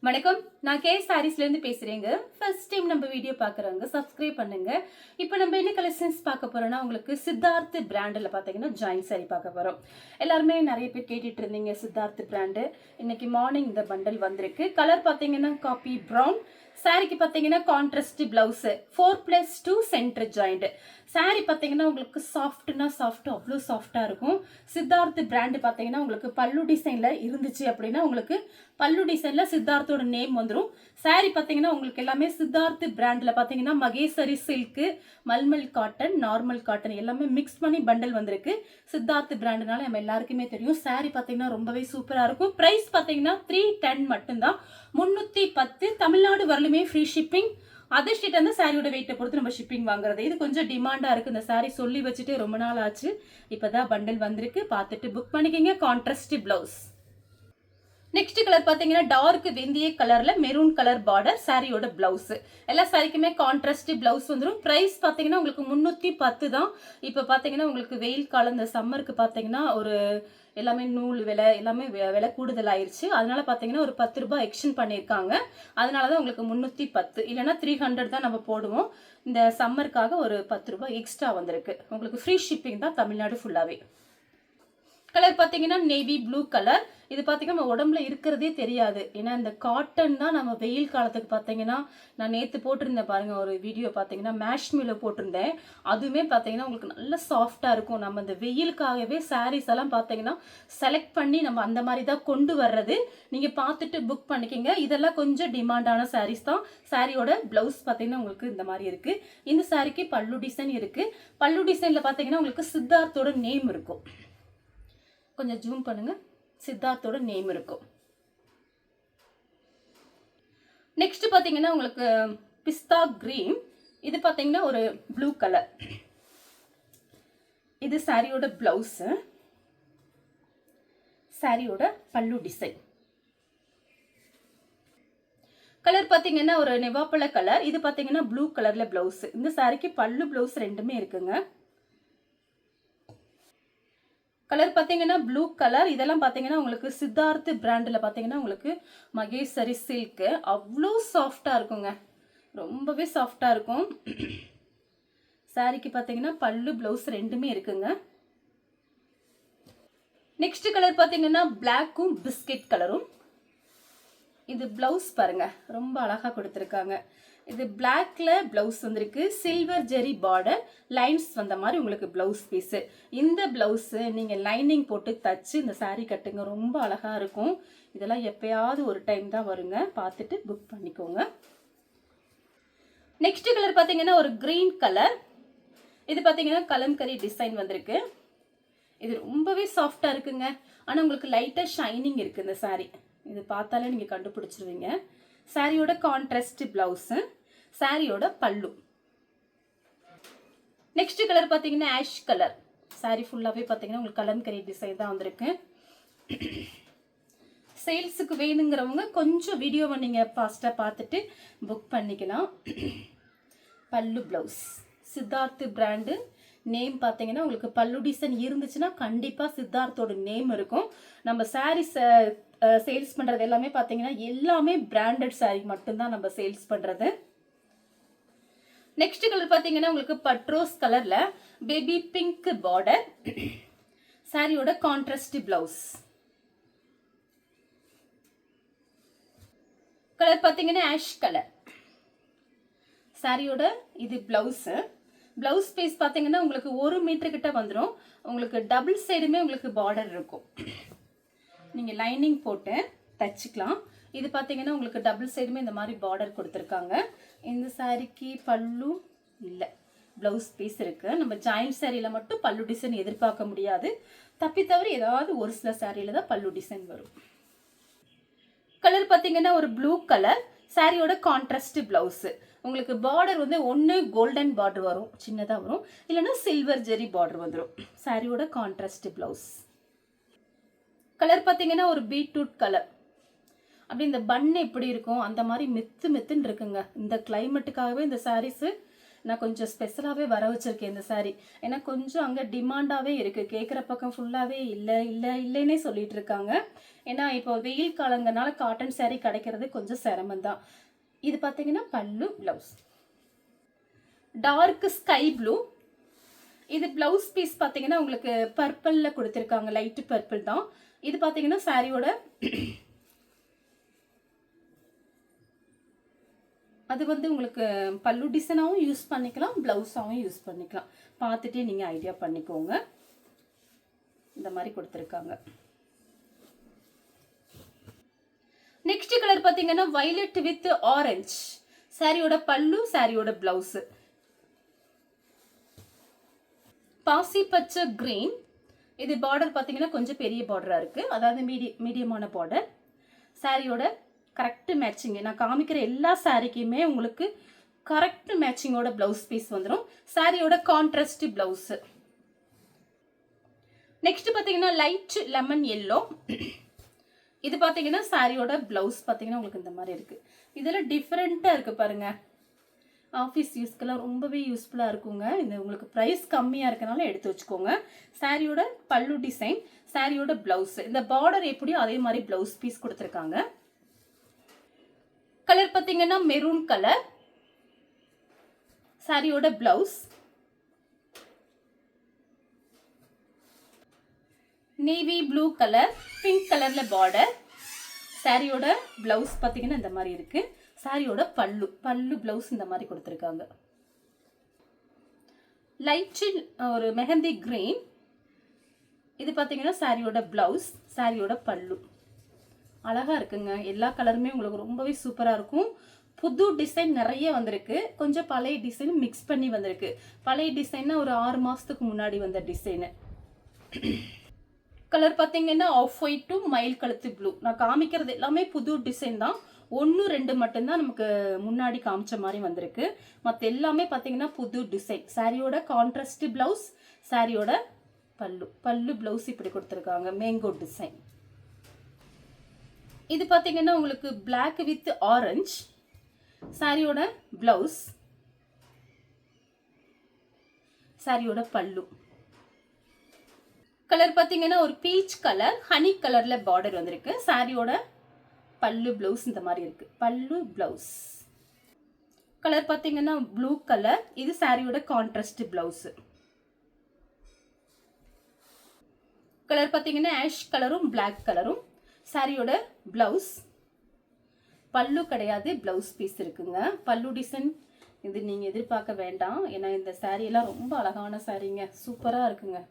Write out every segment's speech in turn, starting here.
வணக்கம், நான் கே சாரீஸ்லேருந்து பேசுகிறேங்க. ஃபர்ஸ்ட் டைம் நம்ம வீடியோ பார்க்குறவங்க சப்ஸ்கிரைப் பண்ணுங்க. இப்போ நம்ம என்ன கலெக்ஷன்ஸ் பார்க்க போகிறோம்னா, உங்களுக்கு சித்தார்த் பிராண்டில் பார்த்தீங்கன்னா ஜாயின் சாரி பார்க்க போகிறோம். எல்லாருமே நிறைய பேர் கேட்டுட்டு இருந்தீங்க சித்தார்த் பிராண்டு. இன்னைக்கு மார்னிங் இந்த பண்டல் வந்திருக்கு. கலர் பார்த்தீங்கன்னா காப்பி ப்ரௌன். சாரிக்கு பார்த்தீங்கன்னா contrast blouse 4+2 centre joint. Sorry பார்த்தீங்கன்னா உங்களுக்கு சாஃப்ட்னா சாஃப்ட், அவ்வளோ சாஃப்டாக இருக்கும். சித்தார்த் பிராண்டு பார்த்தீங்கன்னா உங்களுக்கு பல்லு டிசைனில் இருந்துச்சு அப்படின்னா உங்களுக்கு பல்லு டிசைனில் சித்தார்த்தோட நேம் வந்துடும். சாரி பார்த்தீங்கன்னா உங்களுக்கு எல்லாமே சித்தார்த் பிராண்டில் பார்த்தீங்கன்னா Maheswari silk, mulmul cotton, normal cotton எல்லாமே மிக்ஸ் பண்ணி பண்டல் வந்திருக்கு. சித்தார்த் பிராண்டுனால நம்ம எல்லாருக்குமே தெரியும். சாரி பார்த்தீங்கன்னா ரொம்பவே சூப்பராக இருக்கும். ப்ரைஸ் பார்த்தீங்கன்னா 310 மட்டும்தான், 310. தமிழ்நாடு வரலுமே ஃப்ரீ ஷிப்பிங். அதர் ஸ்டேட் வந்து சாரியோட வெயிட்டை பொறுத்து நம்ம ஷிப்பிங் வாங்குறது. இது கொஞ்சம் டிமாண்டாக இருக்குது. இந்த சாரி சொல்லி வச்சுட்டு ரொம்ப நாள் ஆச்சு. இப்போதான் பண்டல் வந்திருக்கு, பார்த்துட்டு புக் பண்ணிக்கிங்க. Contrast blouse. நெக்ஸ்ட் கலர் பார்த்தீங்கன்னா டார்க் வெந்தய கலர்ல மெரூன் கலர் பார்டர். சாரியோட பிளவுஸ் எல்லா சாரிக்குமே கான்ட்ராஸ்ட் பிளவுஸ் வந்துடும். பிரைஸ் பார்த்தீங்கன்னா உங்களுக்கு 310 தான். இப்போ பார்த்தீங்கன்னா உங்களுக்கு வெயில் காலம், இந்த சம்மருக்கு பார்த்தீங்கன்னா ஒரு எல்லாமே நூல் விலை எல்லாமே விலை கூடுதல் ஆயிடுச்சு. அதனால பார்த்தீங்கன்னா ஒரு 10 ரூபாய் எக்ஸ்டெண்ட் பண்ணியிருக்காங்க. அதனால தான் உங்களுக்கு 310, இல்லைன்னா 300 தான் நம்ம போடுவோம். இந்த சம்மருக்காக ஒரு 10 ரூபாய் எக்ஸ்ட்ரா வந்திருக்கு. உங்களுக்கு ஃப்ரீ ஷிப்பிங் தான் தமிழ்நாடு ஃபுல்லாகவே. கலர் பார்த்தீங்கன்னா நேவி ப்ளூ கலர். இது பார்த்தீங்கன்னா நம்ம உடம்புல இருக்கிறதே தெரியாது. ஏன்னா இந்த காட்டன் தான் நம்ம வெயில் காலத்துக்கு பார்த்தீங்கன்னா, நான் நேற்று போட்டிருந்தேன் பாருங்க ஒரு வீடியோ பார்த்தீங்கன்னா மேஷ்மில போட்டிருந்தேன். அதுவுமே பார்த்தீங்கன்னா உங்களுக்கு நல்ல சாஃப்டாக இருக்கும். நம்ம இந்த வெயிலுக்காகவே சாரீஸ் எல்லாம் பார்த்தீங்கன்னா செலக்ட் பண்ணி நம்ம அந்த மாதிரி தான் கொண்டு வர்றது. நீங்கள் பார்த்துட்டு புக் பண்ணிக்கிங்க. இதெல்லாம் கொஞ்சம் டிமாண்டான சாரீஸ் தான். சாரியோட பிளவுஸ் பார்த்தீங்கன்னா உங்களுக்கு இந்த மாதிரி இருக்குது. இந்த சாரிக்கு பல்லு டிசைன் இருக்குது. பல்லு டிசைனில் பார்த்தீங்கன்னா உங்களுக்கு சித்தார்த்தோட நேம் இருக்கும். கொஞ்சம் ஜூம் பண்ணுங்க. சித்தார்த்தோட நேம் இருக்கும். நெக்ஸ்ட் பாத்தீங்கன்னா உங்களுக்கு பிஸ்தா கிரீன். இது பாத்தீங்கன்னா ஒரு ப்ளூ கலர். இது சாரியோட பிளவுஸ், சாரியோட பல்லு டிசைன். கலர் பாத்தீங்கன்னா ஒரு நெவாப்பழ கலர். இது பாத்தீங்கன்னா ப்ளூ கலர்ல பிளவுஸ். இந்த சாரிக்கு பல்லு பிளவுஸ் ரெண்டுமே இருக்குங்க. கலர் பார்த்தீங்கன்னா ப்ளூ கலர். இதெல்லாம் பார்த்தீங்கன்னா உங்களுக்கு சித்தார்த் பிராண்டில் பார்த்தீங்கன்னா உங்களுக்கு மகேஸ்வரி சில்க்கு. அவ்வளோ சாஃப்டாக இருக்குங்க, ரொம்பவே சாஃப்டாக இருக்கும். சாரிக்கு பார்த்தீங்கன்னா பல்லு பிளவுஸ் ரெண்டுமே இருக்குங்க. நெக்ஸ்ட் கலர் பார்த்தீங்கன்னா பிளாக்கும் பிஸ்கெட் கலரும். இது பிளவுஸ் பாருங்க, ரொம்ப அழகா கொடுத்துருக்காங்க. இது பிளாக்ல பிளவுஸ் வந்திருக்கு. சில்வர் ஜெரி பார்டர் லைன்ஸ் வந்த மாதிரி உங்களுக்கு பிளவுஸ் பீஸ். இந்த பிளவுஸ் நீங்க லைனிங் போட்டு தச்சு இந்த சாரீ கட்டுங்க, ரொம்ப அழகா இருக்கும். இதெல்லாம் எப்பயாவது ஒரு டைம் தான் வருங்க, பார்த்துட்டு புக் பண்ணிக்கோங்க. நெக்ஸ்ட் கலர் பார்த்தீங்கன்னா ஒரு கிரீன் கலர். இது பார்த்தீங்கன்னா கலம்கரி டிசைன் வந்திருக்கு. இது ரொம்பவே சாஃப்டா இருக்குங்க. ஆனா உங்களுக்கு லைட்டா ஷைனிங் இருக்கு இந்த சாரீ. இது பார்த்தாலே நீங்க கண்டுபிடிச்சிருவீங்க. சாரியோட கான்ட்ராஸ்ட் பிளவுஸ், சாரியோட பல்லு. நெக்ஸ்ட் கலர் பார்த்தீங்கன்னா ஆஷ் கலர். சாரி ஃபுல்லாவே பார்த்தீங்கன்னா உங்களுக்கு கலம்கரி டிசைன் தான் வந்திருக்கு. சேல்ஸுக்கு வேணுங்கிறவங்க கொஞ்சம் வீடியோவை நீங்க ஃபாஸ்டா பார்த்துட்டு புக் பண்ணிக்கலாம். பல்லு பிளவுஸ் சித்தார்த் பிராண்டு. நேம் பார்த்தீங்கன்னா உங்களுக்கு பல்லு டிசைன் இருந்துச்சுன்னா கண்டிப்பா சித்தார்த்தோட நேம் இருக்கும். நம்ம சாரீஸ் சேல்ஸ் பண்றது எல்லாமே பார்த்தீங்கன்னா எல்லாமே பிராண்டட் சாரி மட்டும்தான் நம்ம சேல்ஸ் பண்றது. நெக்ஸ்ட் கலர் பார்த்தீங்கன்னா உங்களுக்கு பட்ரோஸ் கலர்ல பேபி பிங்க் பார்டர். சாரியோட கான்ட்ராஸ்ட் பிளவுஸ். கலர் பார்த்தீங்கன்னா ஆஷ் கலர். சாரியோட இது பிளவுஸ். பிளவுஸ் பீஸ் பார்த்தீங்கன்னா உங்களுக்கு 1 மீட்டர் கிட்ட வந்துடும். உங்களுக்கு டபுள் சைடுமே உங்களுக்கு பார்டர் இருக்கும். நீங்கள் லைனிங் போட்டு தச்சுக்கலாம். இது பார்த்தீங்கன்னா உங்களுக்கு டபுள் சைடுமே இந்த மாதிரி பார்டர் கொடுத்துருக்காங்க. இந்த சாரிக்கு பல்லு இல்லை, பிளவுஸ் பீஸ் இருக்கு. நம்ம ஜாயிண்ட் சாரியில் மட்டும் பல்லு டிசைன் எதிர்பார்க்க முடியாது. தப்பி தவிர ஏதாவது ஒரு சில சாரியில தான் பல்லு டிசைன் வரும். கலர் பார்த்தீங்கன்னா ஒரு ப்ளூ கலர். சாரியோட கான்ட்ராஸ்ட் பிளவுஸ். உங்களுக்கு பார்டர் வந்து ஒன்று கோல்டன் பார்டர் வரும், சின்னதாக வரும், இல்லைன்னா சில்வர் ஜெரி பார்டர் வந்துடும். சாரியோட கான்ட்ராஸ்ட் பிளவுஸ். கலர் பார்த்தீங்கன்னா ஒரு பீட்ரூட் கலர். அப்படி இந்த பன் எப்படி இருக்கும் அந்த மாதிரி மெத்து மெத்துன்னு இருக்குங்க. இந்த கிளைமேட்டுக்காகவே இந்த சாரீஸ் நான் கொஞ்சம் ஸ்பெஷலாகவே வர வச்சுருக்கேன் இந்த saree. ஏன்னா கொஞ்சம் அங்கே டிமாண்டாகவே இருக்குது, கேட்குற பக்கம் ஃபுல்லாகவே இல்லைன்னே சொல்லிட்டு இருக்காங்க. ஏன்னா இப்போ வெயில் காலங்கனால காட்டன் saree கிடைக்கிறது கொஞ்சம் சிரமம்தான். இது பார்த்தீங்கன்னா பல்லு ப்ளவுஸ் டார்க் ஸ்கை ப்ளூ. இது ப்ளவுஸ் பீஸ் பார்த்தீங்கன்னா உங்களுக்கு பர்பிளில் கொடுத்துருக்காங்க, லைட்டு பர்பிள் தான். இது பார்த்தீங்கன்னா சாரியோட அது வந்து உங்களுக்கு பல்லு டிசைனாகவும் யூஸ் பண்ணிக்கலாம், ப்ளவுஸாகவும் யூஸ் பண்ணிக்கலாம். பார்த்துட்டே நீங்கள் ஐடியா பண்ணிக்கோங்க. இந்த மாதிரி கொடுத்துருக்காங்க. நெக்ஸ்ட் கலர் பார்த்தீங்கன்னா வயலட் வித் ஆரஞ்சு. சாரியோட பல்லு, சாரியோட பிளவுஸ் பாசி பச்சை கிரீன். இது பார்டர் பார்த்தீங்கன்னா கொஞ்சம் பெரிய பார்டராக இருக்குது, அதாவது மீடியமான பார்டர். சாரியோட கரெக்ட் மேட்சிங். நான் காமிக்கிற எல்லா சாரிக்குமே உங்களுக்கு கரெக்ட் மேட்சிங்கோட பிளவுஸ் பீஸ் வந்துடும். சாரியோட கான்ட்ராஸ்ட் பிளவுஸ். நெக்ஸ்ட் பார்த்தீங்கன்னா லைட் லெமன் எல்லோ. இது பார்த்தீங்கன்னா சாரியோட பிளவுஸ் பார்த்தீங்கன்னா உங்களுக்கு இந்த மாதிரி இருக்குது. இதெல்லாம் டிஃப்ரெண்ட்டாக இருக்குது பாருங்கள். ஆஃபீஸ் யூஸ்க்கெல்லாம் ரொம்பவே யூஸ்ஃபுல்லாக இருக்குங்க. இந்த உங்களுக்கு ப்ரைஸ் கம்மியாக இருக்கனால எடுத்து வச்சுக்கோங்க. சாரியோட பல்லு டிசைன், சாரியோட பிளவுஸ், இந்த பார்டர் எப்படியோ அதே மாதிரி பிளவுஸ் பீஸ் கொடுத்துருக்காங்க. கலர் பார்த்தீங்கன்னா மெரூன் கலர். சாரியோட blouse navy blue colour, pink கலர்ல பார்டர். சாரியோட பிளவுஸ் பார்த்தீங்கன்னா இந்த மாதிரி இருக்கு. சாரியோட பல்லு பிளவுஸ் இந்த மாதிரி கொடுத்துருக்காங்க. லைட் ஒரு மெஹந்தி கிரீன். இது பார்த்தீங்கன்னா சாரியோட பிளவுஸ், சாரியோட பல்லு. அழகா இருக்குங்க. எல்லா கலருமே உங்களுக்கு ரொம்பவே சூப்பராக இருக்கும். புது டிசைன் நிறைய வந்திருக்கு, கொஞ்சம் பழைய டிசைன் மிக்ஸ் பண்ணி வந்திருக்கு. பழைய டிசைன்னா ஒரு 6 மாதத்துக்கு முன்னாடி வந்த டிசைனு. கலர் பார்த்தீங்கன்னா ஆஃப் ஒயிட் டு மயில் கழுத்து ப்ளூ. நான் காமிக்கிறது எல்லாமே புது டிசைன் தான். 1, 2 மட்டும்தான் நமக்கு முன்னாடி காமிச்ச மாதிரி வந்திருக்கு. மற்ற எல்லாமே பார்த்தீங்கன்னா புது டிசைன். சாரியோட கான்ட்ராஸ்ட் பிளவுஸ், சாரியோட பல்லு பிளவுஸ் இப்படி கொடுத்துருக்காங்க, மேங்கோ டிசைன். இது பார்த்தீங்கன்னா உங்களுக்கு பிளாக் வித் ஆரஞ்சு. சாரியோட பிளவுஸ், சாரியோட பல்லு. கலர் பார்த்தீங்கன்னா ஒரு பீச் கலர், ஹனி கலர்ல பார்டர் வந்திருக்கு. சாரியோட பல்லு பிளவுஸ் இந்த மாதிரி இருக்கு, பல்லு பிளவுஸ். கலர் பார்த்தீங்கன்னா ப்ளூ கலர். இது சாரியோட கான்ட்ராஸ்ட் பிளவுஸ். கலர் பார்த்தீங்கன்னா ஆஷ் கலரும் பிளாக் கலரும். சாரியோட பிளவுஸ். பல்லு கிடையாது, பிளவுஸ் பீஸ் இருக்குங்க. பல்லு டிசைன் இது நீங்கள் எதிர்பார்க்க வேண்டாம், ஏன்னா இந்த சாரீ எல்லாம் ரொம்ப அழகான சாரீங்க, சூப்பராக இருக்குங்க.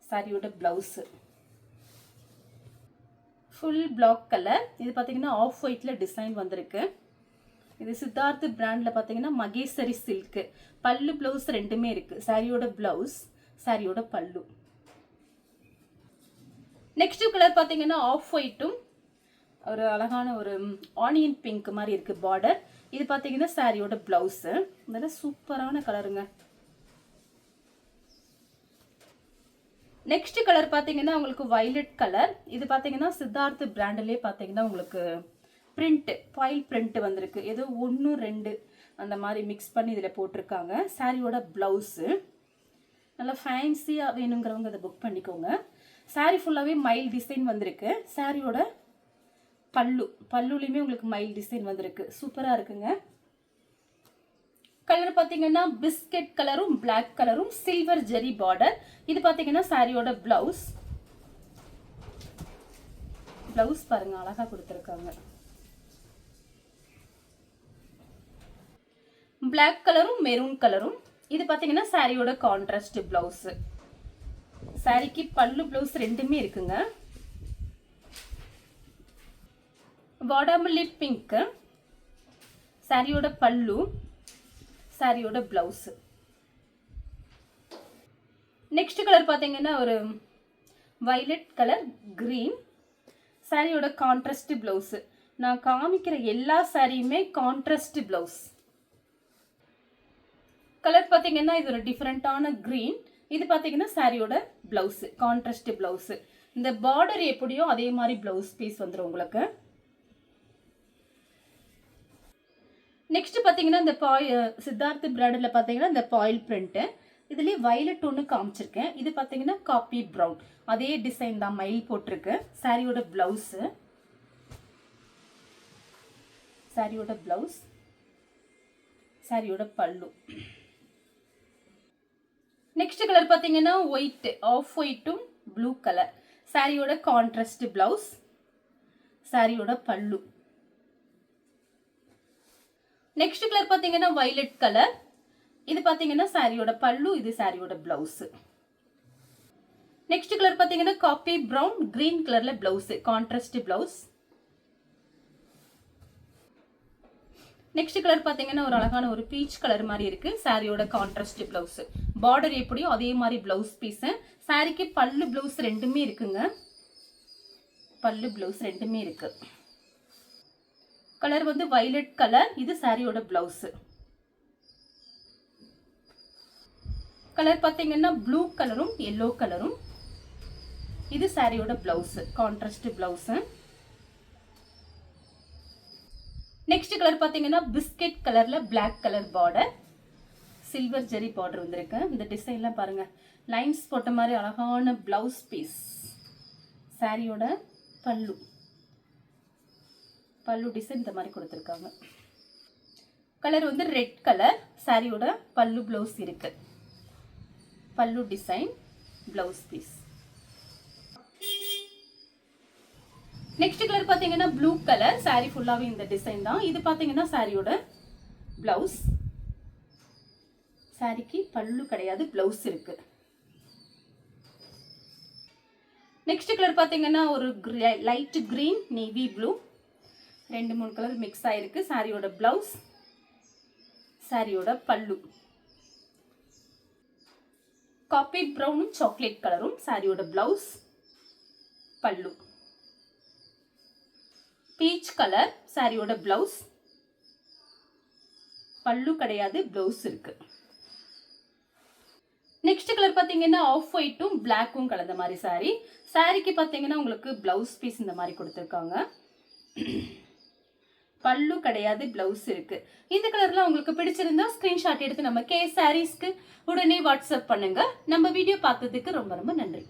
சாரியோட பிளவுஸு ஃபுல் பிளாக் கலர். இது பார்த்தீங்கன்னா ஆஃப் ஒயிட்ல டிசைன் வந்திருக்கு. இது சித்தார்த் பிராண்டில் பார்த்தீங்கன்னா மகேஸ்வரி சில்க்கு. பல்லு பிளவுஸ் ரெண்டுமே இருக்கு. சாரியோட பிளவுஸ், சாரியோட பல்லு. நெக்ஸ்ட் கலர் பார்த்தீங்கன்னா ஆஃப் ஒயிட்டும் ஒரு அழகான ஒரு ஆனியன் பிங்க் மாதிரி இருக்கு பார்டர். இது பார்த்தீங்கன்னா சாரியோட பிளவுஸ். இதெல்லாம் சூப்பரான கலருங்க. நெக்ஸ்ட் கலர் பார்த்தீங்கன்னா உங்களுக்கு வயலட் கலர். இது பார்த்தீங்கன்னா சித்தார்த் பிராண்டிலே பார்த்தீங்கன்னா உங்களுக்கு பிரிண்ட், ஃபாயில் பிரிண்ட் வந்திருக்கு. ஏதோ 1, 2 அந்த மாதிரி மிக்ஸ் பண்ணி இதில் போட்டிருக்காங்க. சாரியோட பிளவுஸு நல்லா ஃபேன்சியாக வேணுங்கிறவங்க அதை புக் பண்ணிக்கோங்க. சாரி ஃபுல்லாகவே மயில் டிசைன் வந்திருக்கு. சாரியோட பல்லுலையுமே உங்களுக்கு மயில் டிசைன் வந்திருக்கு, சூப்பராக இருக்குங்க. கலர் பார்த்தீங்கன்னா பிஸ்கட் கலரும் பிளாக் கலரும் சில்வர் ஜெரி பார்டர். இது பார்த்தீங்கன்னா சாரியோட பிளவுஸ். பிளவுஸ் பாருங்க அழகா கொடுத்துருக்காங்க. பிளாக் கலரும் மெரூன் கலரும். இது பார்த்தீங்கன்னா சாரியோட கான்ட்ராஸ்ட் பிளவுஸ். சாரிக்கு பல்லு பிளவுஸ் ரெண்டுமே இருக்குங்க. வாடாமல்லி பிங்க். சாரியோட பல்லு, சாரியோட பிளவுஸ். நெக்ஸ்ட் கலர் பார்த்தீங்கன்னா ஒரு வயலட் கலர் கிரீன். சாரியோட கான்ட்ராஸ்ட் பிளவுஸ். நான் காமிக்கிற எல்லா சாரியுமே கான்ட்ராஸ்ட் பிளவுஸ். கலர் பார்த்தீங்கன்னா இது ஒரு டிஃப்ரெண்டான கிரீன். இது பார்த்தீங்கன்னா சாரியோட பிளவுஸ், கான்ட்ராஸ்ட் பிளவுஸ். இந்த பார்டர் எப்படியோ அதே மாதிரி பிளவுஸ் பீஸ் வந்துடும் உங்களுக்கு. நெக்ஸ்ட் பார்த்தீங்கன்னா இந்த சித்தார்த் பிராண்டில் பார்த்தீங்கன்னா இந்த பாயில் பிரிண்ட்டு இதுலேயே வயலட் ஒன்று காமிச்சிருக்கேன். இது பார்த்தீங்கன்னா காப்பி ப்ரௌன், அதே டிசைன் தான், மயில் போட்டிருக்கு. சாரியோட பிளவுஸு, சாரியோட பிளவுஸ், சாரியோட பல்லு. நெக்ஸ்ட் கலர் பார்த்தீங்கன்னா ஒயிட், ஆஃப் ஒயிட்டும் ப்ளூ கலர். சாரியோட கான்ட்ராஸ்ட் பிளவுஸ், சாரியோட பல்லு. நெக்ஸ்ட் கலர் பார்த்தீங்கன்னா வயலட் கலர். இது பார்த்தீங்கன்னா சாரியோட பல்லு, இது சாரியோட பிளவுஸ். நெக்ஸ்ட் கலர் பார்த்தீங்கன்னா காப்பி ப்ரௌன், கிரீன் கலர்ல blouse, contrast blouse. Next colour பார்த்தீங்கன்னா ஒரு அழகான ஒரு பீச் கலர் மாதிரி இருக்கு. சாரியோட கான்ட்ராஸ்ட் பிளவுஸ், பார்டர் எப்படியோ அதே மாதிரி பிளவுஸ் பீஸ். சாரிக்கு பல்லு பிளவுஸ் ரெண்டுமே இருக்குங்க, பல்லு பிளவுஸ் ரெண்டுமே இருக்கு. கலர் வந்து வயலட் கலர், இது சாரியோட பிளவுஸ். கலர் பார்த்தீங்கன்னா ப்ளூ கலரும் எல்லோ கலரும், இது சாரியோட blouse, contrast blouse. Next colour பார்த்தீங்கன்னா பிஸ்கெட் கலர்ல பிளாக் கலர் பார்டர், சில்வர் ஜெரி பார்டர் வந்திருக்கு. இந்த டிசைன்லாம் பாருங்க, லைன்ஸ் போட்ட மாதிரி அழகான பிளவுஸ் பீஸ். சாரியோட பல்லு, பல்லு டிசைன் இந்த மாதிரி கொடுத்துருக்காங்க. கலர் வந்து ரெட் கலர், சாரியோட பல்லு பிளவுஸ் இருக்கு, pallu design, blouse piece. Next colour பாத்தீங்கன்னா ப்ளூ கலர், சாரி ஃபுல்லாவே இந்த டிசைன் தான். இது பாத்தீங்கன்னா சாரியோட பிளவுஸ். சாரிக்கு பல்லு கிடையாது, பிளவுஸ் இருக்கு. நெக்ஸ்ட் கலர் பாத்தீங்கன்னா ஒரு light green, navy blue, 2-3 colour mix ஆயிருக்கு. சாரியோட பிளவுஸ், சாரியோட பல்லு. காப்பி ப்ரௌனும் சாக்லேட் கலரும், சாரியோட பிளவுஸ், பல்லு. பீச் கலர், சாரியோட பிளவுஸ், பல்லு கிடையாது, பிளவுஸ் இருக்கு. நெக்ஸ்ட் கலர் பாத்தீங்கன்னா ஆஃப் ஒயிட்டும் பிளாக்கும் கலந்த மாதிரி சாரி. சாரிக்கு பாத்தீங்கன்னா உங்களுக்கு பிளவுஸ் பீஸ் இந்த மாதிரி கொடுத்துருக்காங்க, பல்லு கிடையாது, பிளவுஸ் இருக்கு. இந்த கலர்ல உங்களுக்கு பிடிச்சிருந்தா ஸ்கிரீன்ஷாட் எடுத்து நம்ம கே சாரீஸ்க்கு உடனே வாட்ஸ்அப் பண்ணுங்க. நம்ம வீடியோ பார்த்ததுக்கு ரொம்ப ரொம்ப நன்றி.